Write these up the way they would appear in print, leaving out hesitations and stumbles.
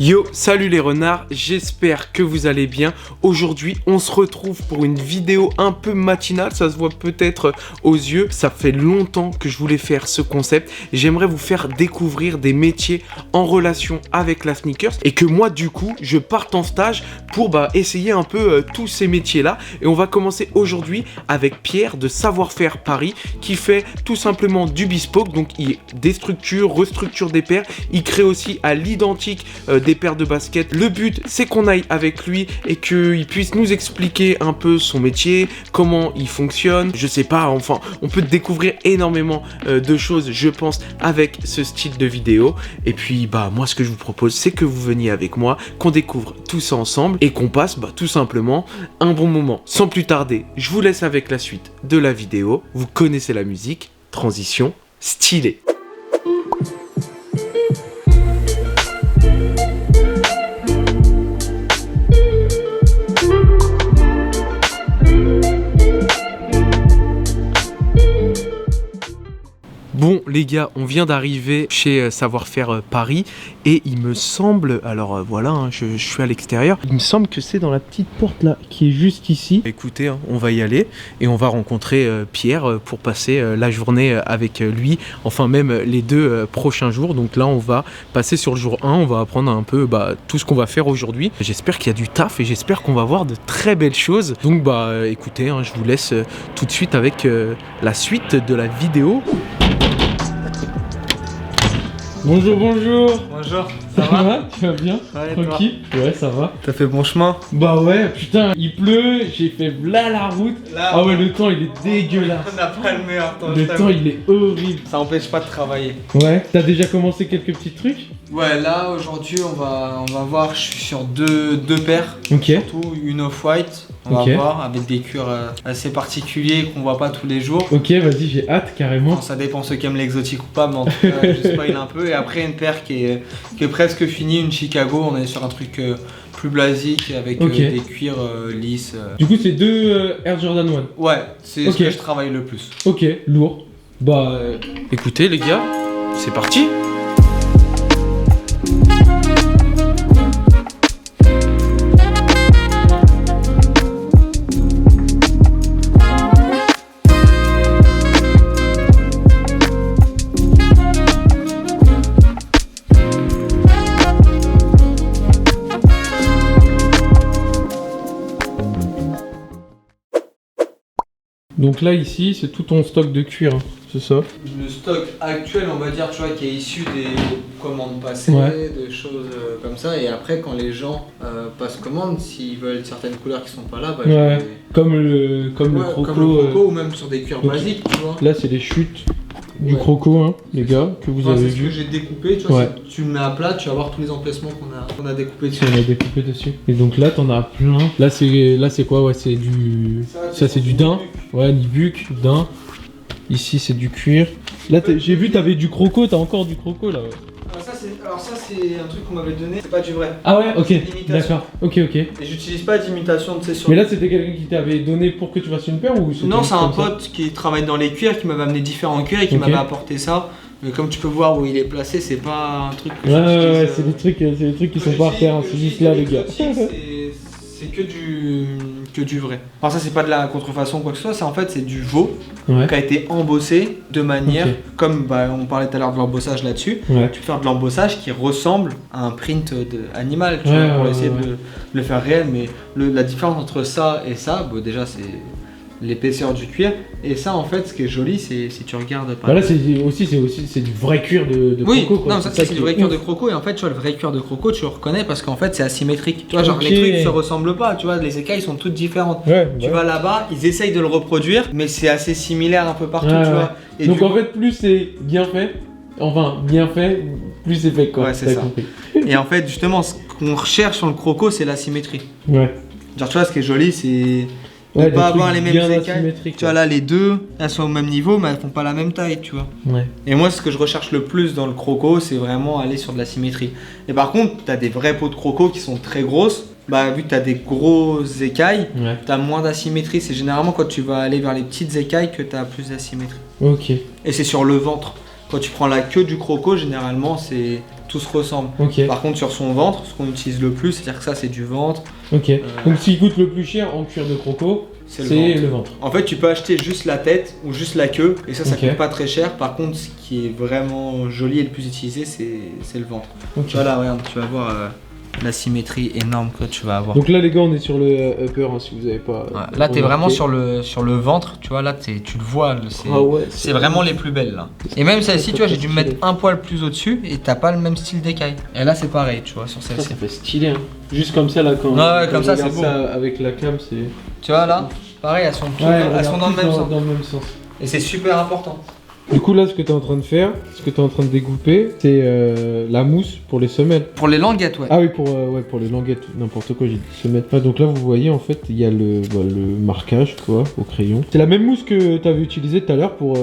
Yo, salut les renards, j'espère que vous allez bien. Aujourd'hui, on se retrouve pour une vidéo un peu matinale, ça se voit peut-être aux yeux. Ça fait longtemps que je voulais faire ce concept. J'aimerais vous faire découvrir des métiers en relation avec la sneakers et que moi, du coup, je parte en stage pour essayer un peu tous ces métiers-là. Et on va commencer aujourd'hui avec Pierre de Savoir-faire Paris qui fait tout simplement du bespoke. Donc, il déstructure, restructure des paires. Il crée aussi à l'identique des paires de basket. Le but, c'est qu'on aille avec lui et qu'il puisse nous expliquer un peu son métier, comment il fonctionne. Je sais pas, enfin, on peut découvrir énormément de choses, je pense, avec ce style de vidéo. Et puis, moi, ce que je vous propose, c'est que vous veniez avec moi, qu'on découvre tout ça ensemble et qu'on passe, tout simplement, un bon moment. Sans plus tarder, je vous laisse avec la suite de la vidéo. Vous connaissez la musique, transition stylée. Bon les gars, on vient d'arriver chez Savoir-faire Paris et il me semble, alors voilà, je suis à l'extérieur, il me semble que c'est dans la petite porte là qui est juste ici. Écoutez, on va y aller et on va rencontrer Pierre pour passer la journée avec lui, enfin même les deux prochains jours. Donc là on va passer sur le jour 1, on va apprendre un peu tout ce qu'on va faire aujourd'hui. J'espère qu'il y a du taf et j'espère qu'on va voir de très belles choses. Donc écoutez, je vous laisse tout de suite avec la suite de la vidéo. Bonjour, bonjour. Bonjour, ça va? Tu vas bien? Ouais, tranquille? Ouais, ça va. T'as fait bon chemin? Bah ouais, putain, il pleut, j'ai fait v'là la route. Là, ah ouais, le temps il est dégueulasse. On n'a pas le meilleur temps. Le temps il est horrible. Ça empêche pas de travailler. Ouais, t'as déjà commencé quelques petits trucs? Ouais, là aujourd'hui on va voir, je suis sur deux paires. Ok. Surtout une off-white, on va voir, avec des cuirs assez particuliers qu'on voit pas tous les jours. Ok, vas-y, j'ai hâte carrément. Bon, ça dépend ceux qui aiment l'exotique ou pas, mais en tout cas je spoil un peu. Et après une paire qui est presque finie, une Chicago, on est sur un truc plus basique avec des cuirs lisses. Du coup c'est deux Air Jordan 1. Ouais, c'est ce que je travaille le plus. Ok, lourd. Écoutez les gars, c'est parti. Donc là ici c'est tout ton stock de cuir, c'est ça? Le stock actuel on va dire tu vois qui est issu des commandes passées, de choses comme ça, et après quand les gens passent commande, s'ils veulent certaines couleurs qui sont pas là, comme le croco ou même sur des cuirs basiques tu vois. Là c'est les chutes du croco les gars que vous avez vu. C'est ce que j'ai découpé, tu vois, si tu le mets à plat tu vas voir tous les emplacements qu'on a découpé dessus. On a découpé dessus. Et donc là t'en as plein. Là c'est quoi? Ouais, c'est du... Ça c'est du daim. Ouais, Nibuck, daim. Ici c'est du cuir. Là j'ai vu t'avais du croco, t'as encore du croco là. Alors ça c'est un truc qu'on m'avait donné, c'est pas du vrai. Ah ouais, ok, d'accord, ok. Et j'utilise pas d'imitation de ces sur. Mais là c'était quelqu'un qui t'avait donné pour que tu fasses une paire ou? Non, c'est un pote qui travaille dans les cuirs qui m'avait amené différents cuirs et qui m'avait apporté ça. Mais comme tu peux voir où il est placé, c'est pas un truc que ouais, c'est des trucs qui sont par terre, c'est juste là les gars. C'est que du vrai. Alors ça c'est pas de la contrefaçon ou quoi que ce soit, c'est en fait c'est du veau qui a été embossé de manière, comme on parlait tout à l'heure de l'embossage là-dessus, tu peux faire de l'embossage qui ressemble à un print animal, tu vois, pour essayer de le faire réel, mais la différence entre ça et ça, déjà c'est l'épaisseur du cuir, et ça en fait ce qui est joli c'est si tu regardes par là c'est du vrai cuir de croco quoi. Non, ça c'est du vrai cuir de croco, et en fait tu vois le vrai cuir de croco tu le reconnais parce qu'en fait c'est asymétrique, tu vois, genre les trucs se ressemblent pas, tu vois, les écailles sont toutes différentes, tu vas là-bas, ils essayent de le reproduire mais c'est assez similaire un peu partout, tu vois. Et donc en fait plus c'est bien fait, plus c'est fait quoi. Ouais, c'est ça. Et en fait justement ce qu'on recherche sur le croco c'est la symétrie. Genre tu vois ce qui est joli c'est de pas avoir les mêmes écailles. Tu vois là les deux, elles sont au même niveau mais elles font pas la même taille, tu vois. Et moi ce que je recherche le plus dans le croco c'est vraiment aller sur de la symétrie. Et par contre t'as des vrais pots de croco qui sont très grosses, vu que t'as des grosses écailles, t'as moins d'asymétrie. C'est généralement quand tu vas aller vers les petites écailles que t'as plus d'asymétrie. Ok. Et c'est sur le ventre. Quand tu prends la queue du croco, généralement, tout se ressemble. Par contre, sur son ventre, ce qu'on utilise le plus, c'est-à-dire que ça, c'est du ventre. Donc, ce qui coûte le plus cher en cuir de croco, c'est le ventre. En fait, tu peux acheter juste la tête ou juste la queue, et ça coûte pas très cher. Par contre, ce qui est vraiment joli et le plus utilisé, c'est le ventre. Voilà, regarde, tu vas voir la symétrie énorme que tu vas avoir. Donc là, les gars, on est sur le upper, hein, si vous avez pas. Là, t'es vraiment sur le ventre, tu vois. Là, tu le vois. C'est vraiment les plus belles là. Et même celle-ci, tu vois, j'ai dû me mettre un poil plus au-dessus et t'as pas le même style d'écaille. Et là, c'est pareil, tu vois, sur celle-ci. Ça fait stylé, hein. Juste comme ça, là, quand. Ouais, comme ça, c'est beau. Avec la cam, c'est. Tu vois, là, pareil, elles sont dans le même sens. Et c'est super important. Du coup là ce que tu es en train de faire, ce que tu es en train de découper, c'est la mousse pour les semelles. Pour les languettes, ouais. Ah oui, pour les languettes, n'importe quoi, j'ai dit semelles. Ah, donc là vous voyez en fait il y a le marquage quoi au crayon. C'est la même mousse que tu avais utilisée tout à l'heure pour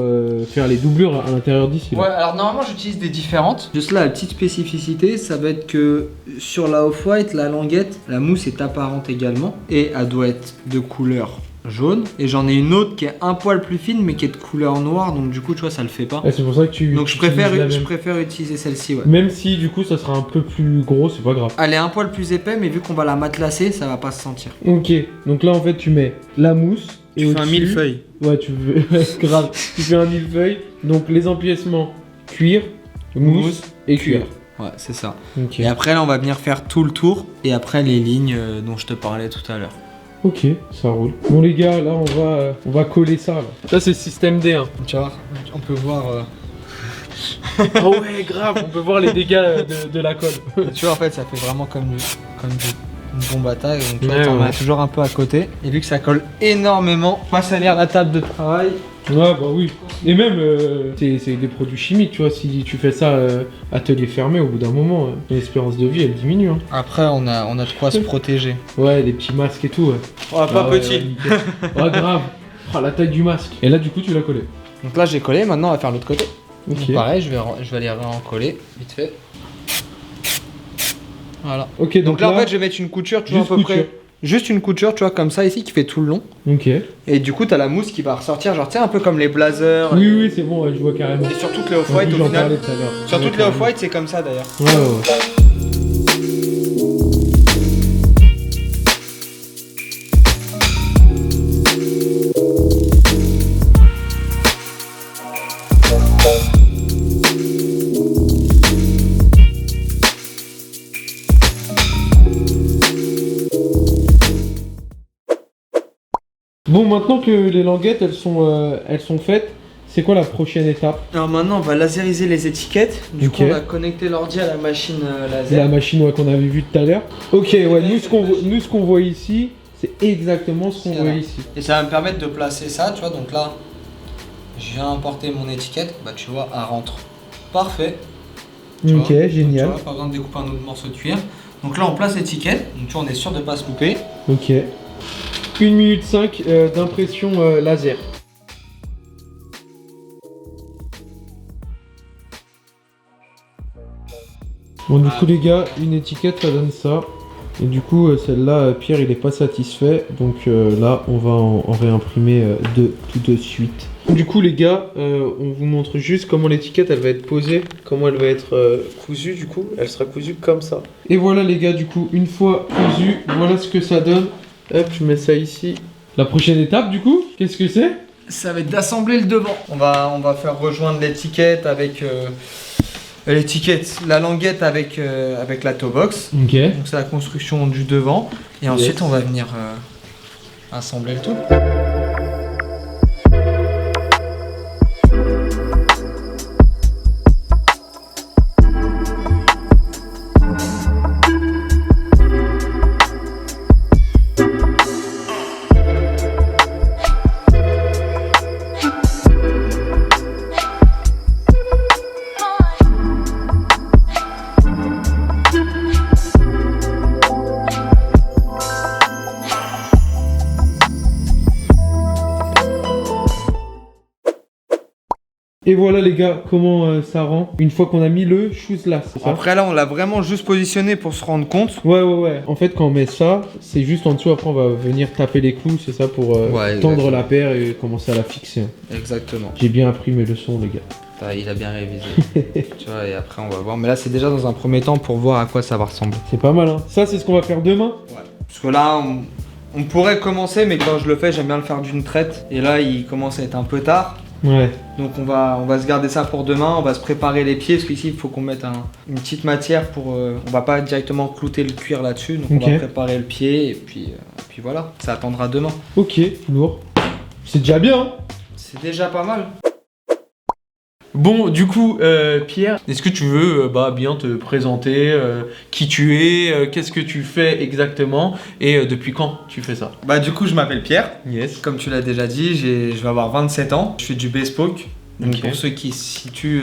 faire les doublures à l'intérieur d'ici. Ouais, alors normalement j'utilise des différentes. Juste là la petite spécificité, ça va être que sur la off-white, la languette, la mousse est apparente également et elle doit être de couleur jaune, et j'en ai une autre qui est un poil plus fine mais qui est de couleur noire, donc du coup tu vois ça le fait pas. Et c'est pour ça que donc je préfère utiliser celle-ci, ouais. Même si du coup ça sera un peu plus gros, c'est pas grave. Elle est un poil plus épais, mais vu qu'on va la matelasser, ça va pas se sentir. Ok, donc là en fait tu mets la mousse et tu fais un millefeuille. Ouais, tu veux grave. Tu fais un millefeuille, donc les empiècements cuir, mousse et cuir. Ouais, c'est ça. Et après là on va venir faire tout le tour et après les lignes dont je te parlais tout à l'heure. Ok, ça roule. Bon les gars, là on va coller ça. Là. Ça c'est système D. Hein. Tu vois, on peut voir. Oh ouais, grave, on peut voir les dégâts de la colle. Tu vois, en fait, ça fait vraiment comme une bombe à taille. Donc tu vois, t'en as toujours un peu à côté. Et vu que ça colle énormément, pas salir la table de travail. Ouais, bah oui. Et même, c'est des produits chimiques, tu vois. Si tu fais ça atelier fermé, au bout d'un moment, l'espérance de vie elle diminue. Hein. Après, on a de quoi se protéger. Ouais, des petits masques et tout. Ouais. Oh, pas petit. Ouais, grave. Oh, la taille du masque. Et là, du coup, tu l'as collé. Donc là, j'ai collé. Maintenant, on va faire l'autre côté. Ok. Donc, pareil, je vais aller en coller vite fait. Voilà. Ok, donc là, en fait, je vais mettre une couture, tu vois, à peu près. Juste une couture, tu vois, comme ça ici, qui fait tout le long. Ok. Et du coup, t'as la mousse qui va ressortir, genre, tu sais, un peu comme les blazers. Oui, c'est bon, ouais, je vois carrément. Et sur toutes les off-white, au final. Sur toutes les off-white, c'est comme ça d'ailleurs. Ouais. Bon, maintenant que les languettes elles sont faites, c'est quoi la prochaine étape? Alors maintenant on va laseriser les étiquettes. Du coup on va connecter l'ordi à la machine laser. La machine qu'on avait vue tout à l'heure. Ok, ouais, nous ce qu'on voit ici, c'est exactement ce qu'on voit ici. Et ça va me permettre de placer ça, tu vois. Donc là, je viens importer mon étiquette. Bah tu vois, elle rentre parfait. Ok, génial. Donc, tu vois, pas besoin de découper un autre morceau de cuir. Donc là on place l'étiquette. Donc tu vois, on est sûr de pas se louper. Ok. 1 minute 5 d'impression laser. Bon du coup les gars, une étiquette ça donne ça. Et du coup celle-là, Pierre il est pas satisfait. Donc là on va en réimprimer deux tout de suite. Du coup les gars, on vous montre juste comment l'étiquette elle va être posée. Comment elle va être cousue du coup. Elle sera cousue comme ça. Et voilà les gars, du coup une fois cousue, voilà ce que ça donne. Hop, je mets ça ici. La prochaine étape, du coup, qu'est-ce que c'est? Ça va être d'assembler le devant. On va faire rejoindre l'étiquette avec la languette avec la toe box. Ok. Donc c'est la construction du devant. Et ensuite on va venir assembler le tout. Et voilà les gars, comment ça rend une fois qu'on a mis le shoes là, c'est ça? Après là on l'a vraiment juste positionné pour se rendre compte. Ouais. En fait quand on met ça, c'est juste en dessous, après on va venir taper les clous, c'est ça, pour tendre la paire et commencer à la fixer. Exactement. J'ai bien appris mes leçons les gars. Il a bien révisé. Tu vois, et après on va voir. Mais là, c'est déjà dans un premier temps pour voir à quoi ça va ressembler. C'est pas mal, hein. Ça, c'est ce qu'on va faire demain? Ouais. Parce que là, on pourrait commencer, mais quand je le fais, j'aime bien le faire d'une traite. Et là, il commence à être un peu tard. Ouais. Donc on va se garder ça pour demain, on va se préparer les pieds parce qu'ici il faut qu'on mette une petite matière pour... on va pas directement clouter le cuir là-dessus, donc on va préparer le pied et puis voilà, ça attendra demain. Ok, lourd. C'est déjà bien, hein. C'est déjà pas mal. Bon, du coup, Pierre, est-ce que tu veux bien te présenter qui tu es, qu'est-ce que tu fais exactement et depuis quand tu fais ça? Bah du coup, je m'appelle Pierre. Yes. Comme tu l'as déjà dit, je vais avoir 27 ans. Je fais du bespoke. Donc pour ceux qui se situent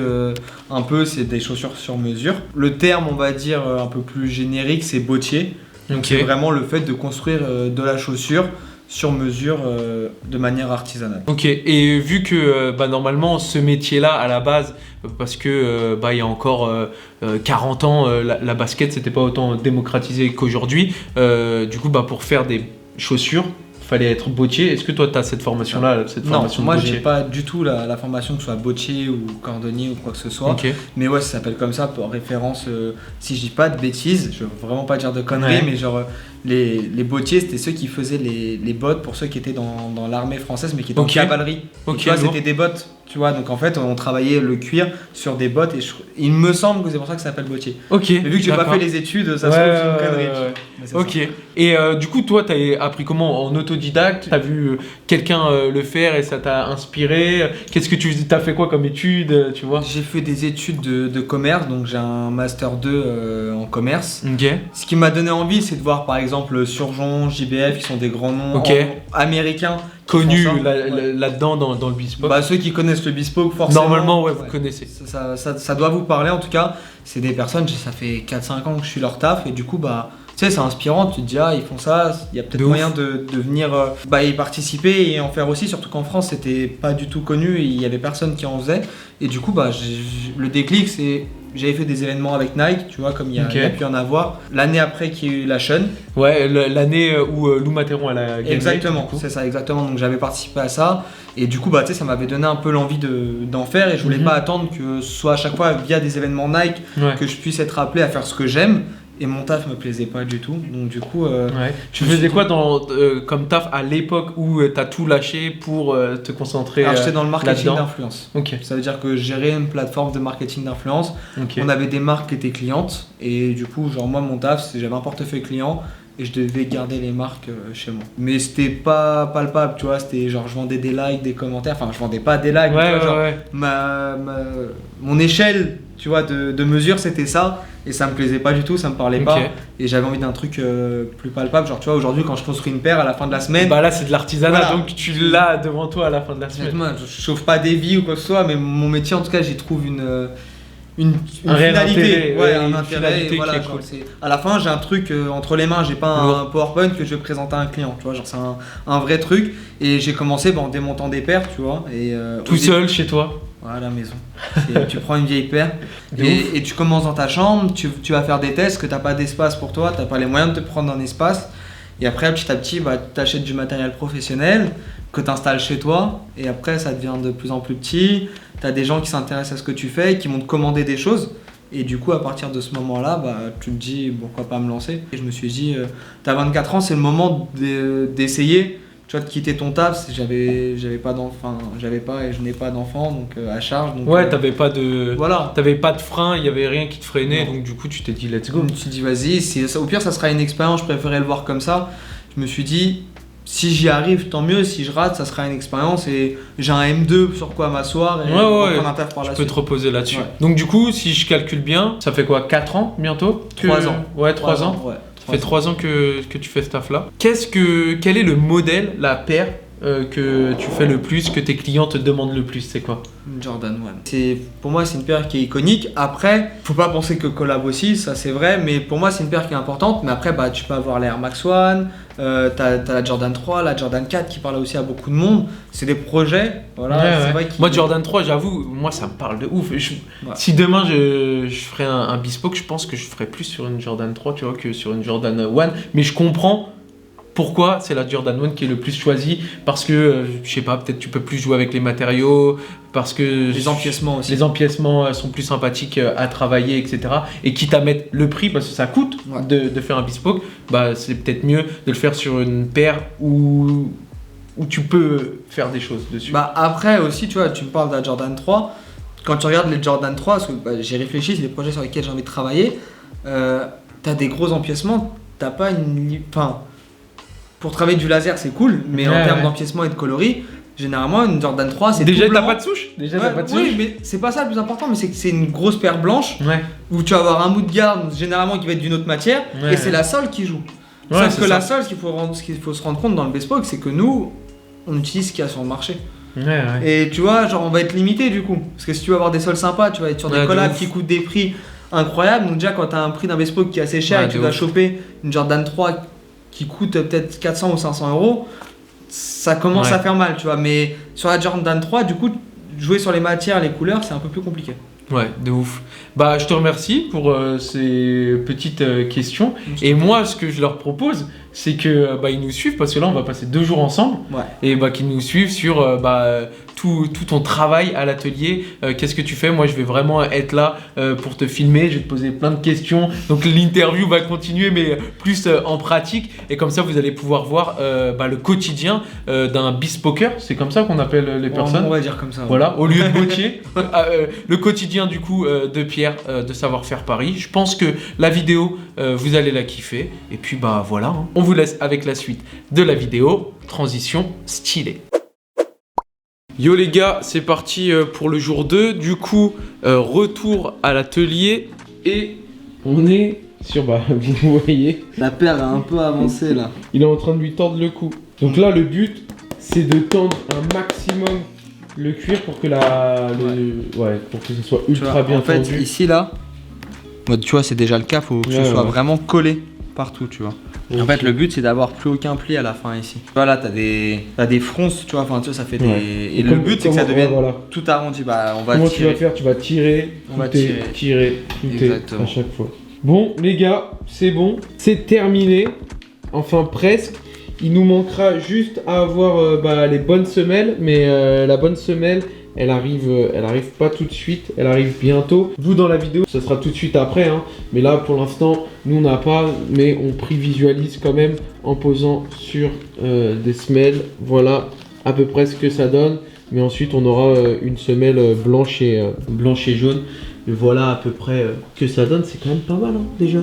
un peu, c'est des chaussures sur mesure. Le terme, on va dire un peu plus générique, c'est bottier. Donc c'est vraiment le fait de construire de la chaussure sur mesure de manière artisanale. Ok, et vu que normalement ce métier-là à la base, parce que il y a encore 40 ans, la basket c'était pas autant démocratisé qu'aujourd'hui, du coup pour faire des chaussures, fallait être bottier. Est-ce que toi tu as cette formation-là, formation moi j'ai pas du tout la formation que ce soit bottier ou cordonnier ou quoi que ce soit. Mais ouais, ça s'appelle comme ça pour référence, si je dis pas de bêtises, je veux vraiment pas dire de conneries, mais genre les bottiers c'était ceux qui faisaient les bottes pour ceux qui étaient dans l'armée française mais qui étaient en cavalerie. Tu vois, c'était des bottes. Tu vois, donc en fait on travaillait le cuir sur des bottes et il me semble que c'est pour ça que ça s'appelle bottier. Ok. Mais vu que j'ai pas fait les études, ça se trouve c'est une connerie. Ok. Et du coup toi t'as appris comment? En autodidacte? T'as vu quelqu'un le faire et ça t'a inspiré? Qu'est-ce que t'as fait quoi comme études, tu vois? J'ai fait des études de commerce, donc j'ai un master 2 en commerce. Ok. Ce qui m'a donné envie, c'est de voir par exemple Surgeon, JBF, qui sont des grands noms américains. Connus là-dedans dans le bespoke. Ceux qui connaissent le bespoke, forcément. Normalement, vous connaissez. Ça doit vous parler en tout cas. C'est des personnes, ça fait 4-5 ans que je suis leur taf et du coup, tu sais, c'est inspirant. Tu te dis, ils font ça, il y a peut-être moyen de venir y participer et en faire aussi. Surtout qu'en France, c'était pas du tout connu et il y avait personne qui en faisait. Et du coup, le déclic, c'est. J'avais fait des événements avec Nike, tu vois, comme il y a pu en avoir. L'année après qu'il y a eu la Shun. Ouais, l'année où Lou Materon elle a gagné. Exactement, c'est ça, exactement. Donc j'avais participé à ça. Et du coup, tu sais, ça m'avait donné un peu l'envie d'en faire. Et je voulais pas attendre que ce soit à chaque fois via des événements Nike que je puisse être appelé à faire ce que j'aime. Et mon taf me plaisait pas du tout. Donc du coup... Tu faisais quoi comme taf à l'époque où t'as tout lâché pour te concentrer Alors j'étais dans le marketing d'influence. Ok. Ça veut dire que je gérais une plateforme de marketing d'influence. On avait des marques qui étaient clientes. Et du coup, genre moi, mon taf, j'avais un portefeuille client. Et je devais garder les marques chez moi. Mais c'était pas palpable, tu vois. C'était genre, je vendais des likes, des commentaires. Enfin, je vendais pas des likes. Mon échelle, tu vois, de mesure, c'était ça. Et ça me plaisait pas du tout, ça me parlait pas. Et j'avais envie d'un truc plus palpable. Genre, tu vois, aujourd'hui, quand je construis une paire à la fin de la semaine. Là, c'est de l'artisanat, donc tu l'as devant toi à la fin de la semaine. Je chauffe pas des vies ou quoi que ce soit, mais mon métier, en tout cas, j'y trouve une finalité, un intérêt, voilà, qui est cool. À la fin j'ai un truc entre les mains, j'ai pas un PowerPoint que je vais présenter à un client, tu vois, genre c'est un vrai truc. Et j'ai commencé en démontant des paires, tu vois, et tout seul chez toi, à la maison. Tu prends une vieille paire et tu commences dans ta chambre, tu vas faire des tests, que t'as pas d'espace pour toi, t'as pas les moyens de te prendre un espace. Et après, petit à petit, tu achètes du matériel professionnel que tu installes chez toi. Et après, ça devient de plus en plus petit. Tu as des gens qui s'intéressent à ce que tu fais, qui vont te commander des choses. Et du coup, à partir de ce moment-là, tu te dis pourquoi pas me lancer. Et je me suis dit, tu as 24 ans, c'est le moment d'essayer. Tu vois, de quitter ton taf. J'avais pas d'enfant, et je n'ai pas d'enfant, donc à charge. Donc, t'avais pas de frein, il y avait rien qui te freinait, donc du coup tu t'es dit let's go. Je me suis dit vas-y, au pire ça sera une expérience, je préférais le voir comme ça. Je me suis dit, si j'y arrive, tant mieux, si je rate, ça sera une expérience et j'ai un M2 sur quoi m'asseoir et prendre un taf par la suite. Tu peux te reposer là-dessus. Donc du coup, si je calcule bien, ça fait quoi, 4 ans bientôt? 3 ans. Ouais, 3 ans. Ouais. Ça fait 3 ans que tu fais ce taf-là. Quel est le modèle, la paire que tu fais le plus, que tes clients te demandent le plus, c'est quoi? Jordan 1. Pour moi, c'est une paire qui est iconique. Après, faut pas penser que collab aussi, ça c'est vrai, mais pour moi, c'est une paire qui est importante. Mais après, tu peux avoir l'Air Max 1, t'as la Jordan 3, la Jordan 4 qui parle aussi à beaucoup de monde. C'est des projets. Voilà, c'est vrai moi, Jordan 3, j'avoue, moi ça me parle de ouf. Si demain je ferais un bespoke, je pense que je ferais plus sur une Jordan 3, tu vois, que sur une Jordan 1. Mais je comprends Pourquoi c'est la Jordan 1 qui est le plus choisie? Parce que, je sais pas, peut-être tu peux plus jouer avec les matériaux, parce que les empiècements aussi. Les empiècements sont plus sympathiques à travailler, etc. Et quitte à mettre le prix, parce que ça coûte de faire un bespoke, bah c'est peut-être mieux de le faire sur une paire où tu peux faire des choses dessus. Bah après aussi, tu vois, tu me parles de la Jordan 3. Quand tu regardes les Jordan 3, parce que j'ai réfléchi, c'est des projets sur lesquels j'ai envie de travailler, t'as des gros empiècements, t'as pas une... Enfin, pour travailler du laser, c'est cool, mais en termes d'empiècement et de coloris, généralement, une Jordan 3, c'est déjà tout blanc. T'as pas de souche. Oui, mais c'est pas ça le plus important, mais c'est que c'est une grosse paire blanche où tu vas avoir un mouthguard généralement qui va être d'une autre matière et c'est la sole qui joue. Sauf que la sole, ce qu'il faut se rendre compte dans le bespoke, c'est que nous, on utilise ce qu'il y a sur le marché. Et tu vois, genre on va être limité du coup. Parce que si tu veux avoir des sols sympas, tu vas être sur des collabs qui coûtent des prix incroyables. Donc déjà quand tu as un prix d'un bespoke qui est assez cher et que tu vas choper une Jordan 3 qui coûte peut-être 400 ou 500 euros, ça commence à faire mal, tu vois. Mais sur la Jordan 3, du coup, jouer sur les matières, les couleurs, c'est un peu plus compliqué. Ouais, de ouf. Bah, je te remercie pour ces petites questions. Et moi, ce que je leur propose, c'est que ils nous suivent parce que là, on va passer 2 jours ensemble. Et qu'ils nous suivent sur tout ton travail à l'atelier. Qu'est-ce que tu fais? Moi, je vais vraiment être là pour te filmer. Je vais te poser plein de questions. Donc, l'interview va continuer, mais plus en pratique. Et comme ça, vous allez pouvoir voir le quotidien d'un bespoker. C'est comme ça qu'on appelle les personnes. On va dire comme ça. Voilà, au lieu de bottier. Le quotidien du coup de Pierre de Savoir-Faire Paris. Je pense que la vidéo vous allez la kiffer et puis voilà, hein. On vous laisse avec la suite de la vidéo. Transition stylée. Yo les gars, c'est parti pour le jour 2. Du coup, retour à l'atelier et on est sur, vous voyez, la paire a un peu avancé là. Il est en train de lui tordre le cou. Donc là, le but, c'est de tendre un maximum le cuir pour que pour que ce soit ultra bien tendu. En fait, ici là, tu vois, c'est déjà le cas, faut que ce soit vraiment collé partout, tu vois. En fait, le but c'est d'avoir plus aucun pli à la fin ici. Tu vois là, t'as des fronces, tu vois, enfin tu vois, ça fait des. Et le but c'est que ça devienne tout arrondi. On va comment tirer. Tu vas faire? Tu vas tirer, tirer à chaque fois. Bon les gars, c'est bon, c'est terminé, enfin presque. Il nous manquera juste à avoir les bonnes semelles, mais la bonne semelle, elle arrive pas tout de suite, elle arrive bientôt. Vous dans la vidéo, ça sera tout de suite après, hein. Mais là pour l'instant, nous on n'a pas, mais on prévisualise quand même en posant sur des semelles. Voilà à peu près ce que ça donne, mais ensuite on aura une semelle blanche et jaune. Et voilà à peu près ce que ça donne, c'est quand même pas mal hein, déjà.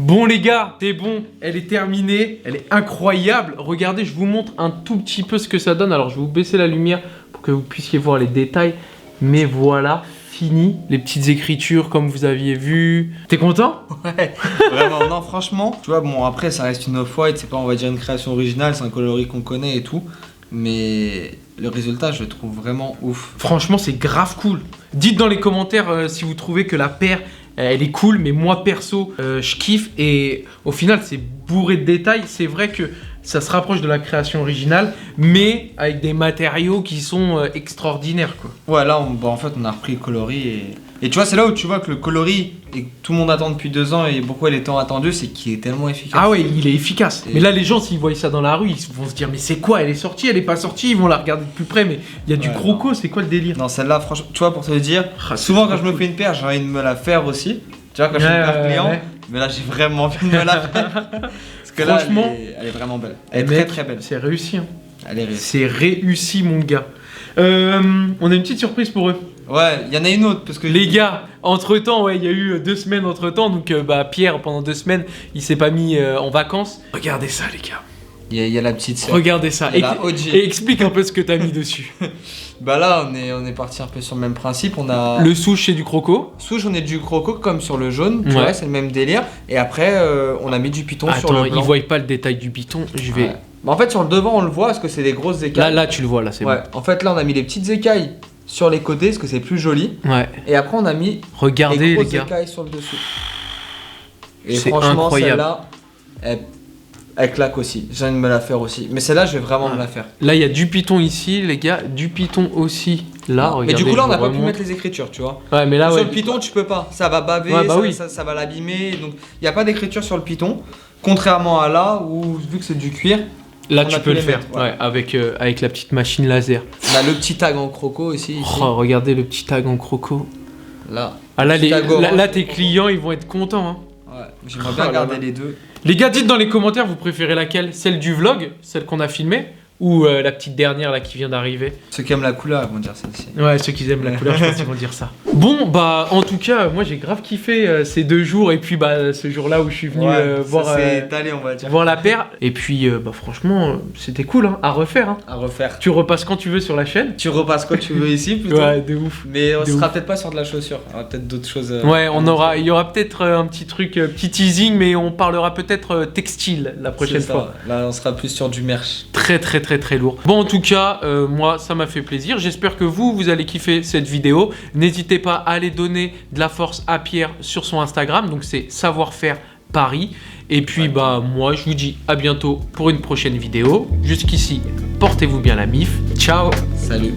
Bon les gars, c'est bon, elle est terminée, elle est incroyable. Regardez, je vous montre un tout petit peu ce que ça donne. Alors je vais vous baisser la lumière pour que vous puissiez voir les détails. Mais voilà, fini. Les petites écritures comme vous aviez vu. T'es content? Ouais, vraiment, non franchement. Tu vois, bon après ça reste une off-white, c'est pas on va dire une création originale, c'est un coloris qu'on connaît et tout. Mais le résultat, je le trouve vraiment ouf. Franchement, c'est grave cool. Dites dans les commentaires si vous trouvez que la paire... elle est cool, mais moi perso, je kiffe et au final c'est bourré de détails. C'est vrai que ça se rapproche de la création originale, mais avec des matériaux qui sont extraordinaires quoi. Ouais, là en fait on a repris le coloris et tu vois c'est là où tu vois que le coloris et que tout le monde attend depuis 2 ans et pourquoi il est tant attendu, c'est qu'il est tellement efficace. Ah ouais, il est efficace. Mais là les gens s'ils voient ça dans la rue, ils vont se dire mais c'est quoi, elle est sortie, elle est pas sortie, ils vont la regarder de plus près, mais il y a du croco, c'est quoi le délire? Non celle-là franchement, tu vois pour te dire, souvent quand je me fais une paire, j'ai envie de me la faire aussi. Tu vois quand je suis une paire client, mais là j'ai vraiment envie de me la faire. Parce que franchement, là elle est vraiment belle. Elle est très belle. C'est réussi hein. Elle est réussie. C'est réussi mon gars. On a une petite surprise pour eux. Ouais, il y en a une autre parce que... Les gars, entre-temps, il y a eu 2 semaines entre-temps, donc Pierre, pendant 2 semaines, il s'est pas mis en vacances. Regardez ça, les gars. Il y a la petite sœur. Regardez ça. Et explique un peu ce que t'as mis dessus. Là, on est parti un peu sur le même principe. On a... Le souche, c'est du croco. Souche, on est du croco comme sur le jaune, tu vois, c'est le même délire. Et après, on a mis du python sur le blanc. Ils voient pas le détail du python, je vais... En fait, sur le devant, on le voit parce que c'est des grosses écailles. Là, tu le vois, là, c'est bon. En fait, là, on a mis les petites écailles sur les côtés parce que c'est plus joli. Ouais. Et après on a mis Regardez des les grosses gars. écailles sur le dessus. Et C'est franchement incroyable. celle-là, elle claque aussi. J'ai envie de me la faire aussi. Mais celle-là je vais vraiment me la faire. Là il y a du Python ici les gars, du Python aussi là. Mais du coup là on n'a je pas pu remonte. mettre les écritures, tu vois. Ouais mais là Sur ouais. le Python tu peux pas, ça va baver, Ouais, bah oui. ça va l'abîmer. Donc il n'y a pas d'écriture sur le Python. Contrairement à là où vu que c'est du cuir, Là on tu a peux pu le les faire mettre, ouais. avec la petite machine laser. on a le petit tag en croco aussi. Ici. Oh, regardez le petit tag en croco. Là. Ah là, Petit tag orange. là tes clients ils vont être contents hein. Ouais, j'aimerais bien garder les deux. Les gars, dites dans les commentaires, vous préférez laquelle? Celle du vlog, celle qu'on a filmée, ou la petite dernière là qui vient d'arriver? Ceux qui aiment la couleur ils vont dire celle-ci. Ouais, ceux qui aiment la couleur, je pense qu'ils vont dire ça. Bon, bah en tout cas, moi j'ai grave kiffé ces 2 jours et puis bah ce jour-là où je suis venu voir, c'est étalé on va dire. voir la paire. Et puis bah franchement, c'était cool hein, à refaire. Hein. À refaire. Tu repasses quand tu veux sur la chaîne. Tu repasses quand tu veux ici plutôt. Ouais, de ouf. Mais on De sera ouf. peut-être pas sur de la chaussure. On aura peut-être d'autres choses. Ouais, il y aura peut-être un petit truc, petit teasing, mais on parlera peut-être textile la prochaine fois. Là on sera plus sur du merch. Très très très très lourd. Bon en tout cas, moi ça m'a fait plaisir. J'espère que vous allez kiffer cette vidéo. N'hésitez pas à aller donner de la force à Pierre sur son Instagram. Donc c'est Savoir-faire Paris. Et puis bah moi je vous dis à bientôt pour une prochaine vidéo. Jusqu'ici, portez-vous bien la mif. Ciao. Salut.